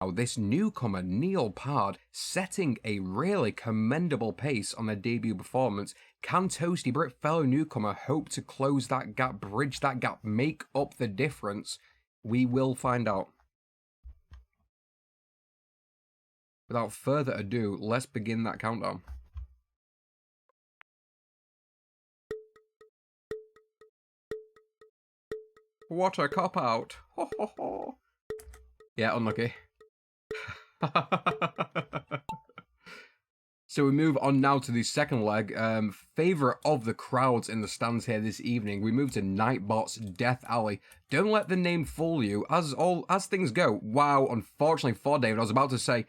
Now, this newcomer, Neil Pard, setting a really commendable pace on their debut performance. Can Toasty Brit, fellow newcomer, hope to close that gap, bridge that gap, make up the difference? We will find out. Without further ado, let's begin that countdown. What a cop-out. Ho ho ho. Yeah, unlucky. So we move on now to the second leg. Favorite of the crowds in the stands here this evening. We move to Nightbot's Death Alley. Don't let the name fool you. As things go, wow, unfortunately for David, I was about to say,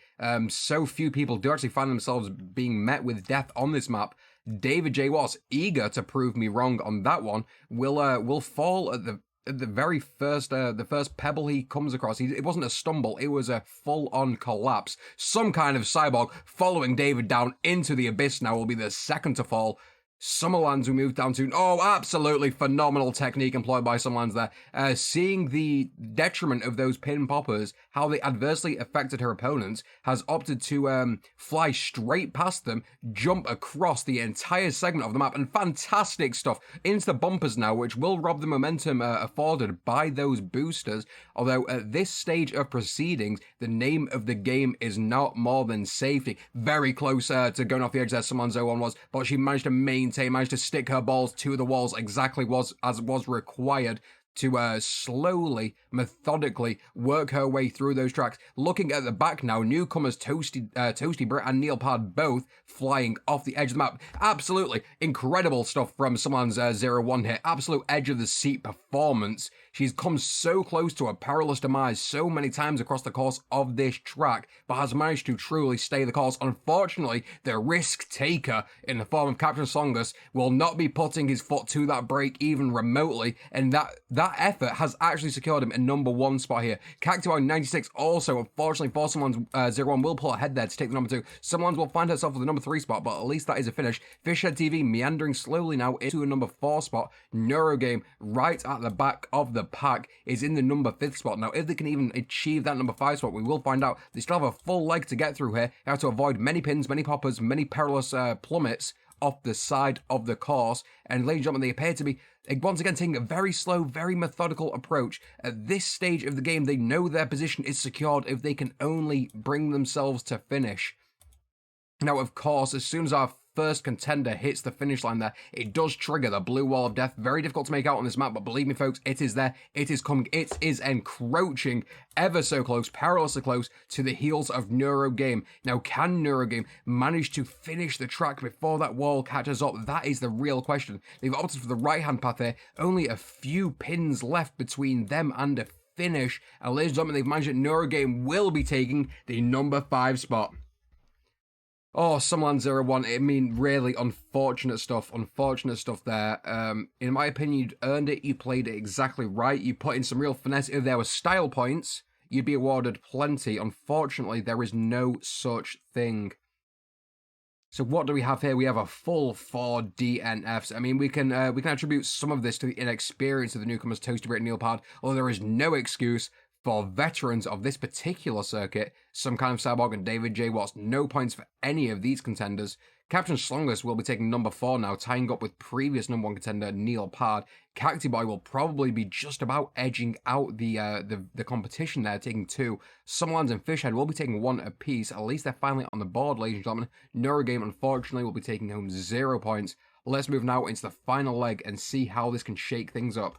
so few people do actually find themselves being met with death on this map. David J. Watts, eager to prove me wrong on that one, will fall at the very first the first pebble he comes across. It wasn't a stumble, it was a full-on collapse. Some kind of cyborg following David down into the abyss now will be the second to fall. Summerlands we move down to. Oh, absolutely phenomenal technique employed by Summerlands there. Seeing the detriment of those pin poppers, how they adversely affected her opponents, has opted to fly straight past them, jump across the entire segment of the map, and fantastic stuff into the bumpers now, which will rob the momentum afforded by those boosters. Although at this stage of proceedings, the name of the game is not more than safety. Very close to going off the edge there, Summerlands 0-1 was, but she managed to managed to stick her balls to the walls exactly as was required to slowly, methodically work her way through those tracks. Looking at the back now, newcomers Toasty Brit and Neil Pard both flying off the edge of the map. Absolutely incredible stuff from Summerlands 0-1 here. Absolute edge of the seat performance. She's come so close to a perilous demise so many times across the course of this track, but has managed to truly stay the course. Unfortunately, the risk taker in the form of Captain Slongus will not be putting his foot to that brake even remotely, and that effort has actually secured him a number one spot here. Cactuar 96 also, unfortunately for Summerlands 0-1, will pull ahead there to take the number 2. Summerlands will find herself with the number 3 spot, but at least that is a finish. Fishhead TV meandering slowly now into a number 4 spot. Neurogame right at the back of the pack is in the number 5th spot. Now, if they can even achieve that number 5 spot, we will find out. They still have a full leg to get through here. They have to avoid many pins, many poppers, many perilous plummets off the side of the course. And ladies and gentlemen, they appear to be once again taking a very slow, very methodical approach. At this stage of the game, they know their position is secured if they can only bring themselves to finish. Now, of course, as soon as our first contender hits the finish line there, it does trigger the blue wall of death. Very difficult to make out on this map, but believe me, folks, it is there. It is coming. It is encroaching ever so close, perilously close to the heels of Neurogame. Now, can Neurogame manage to finish the track before that wall catches up? That is the real question. They've opted for the right-hand path here. Only a few pins left between them and a finish. And ladies and gentlemen, they've managed that Neurogame will be taking the number 5 spot. Oh, Summerlands 0-1, I mean, really unfortunate stuff there. In my opinion, you'd earned it, you played it exactly right, you put in some real finesse. If there were style points, you'd be awarded plenty. Unfortunately, there is no such thing. So what do we have here? We have a full 4 DNFs. I mean, we can attribute some of this to the inexperience of the newcomers Toasty Brit and Neil Pard, although there is no excuse for veterans of this particular circuit, Some Kind of Cyborg and David J. Watts. No points for any of these contenders. Captain Slongus will be taking number 4 now, tying up with previous number 1 contender Neil Pard. Cacti Boy will probably be just about edging out the competition there, taking 2. Summerlands and Fishhead will be taking 1 apiece. At least they're finally on the board, ladies and gentlemen. Neurogame, unfortunately, will be taking home 0 points. Let's move now into the final leg and see how this can shake things up.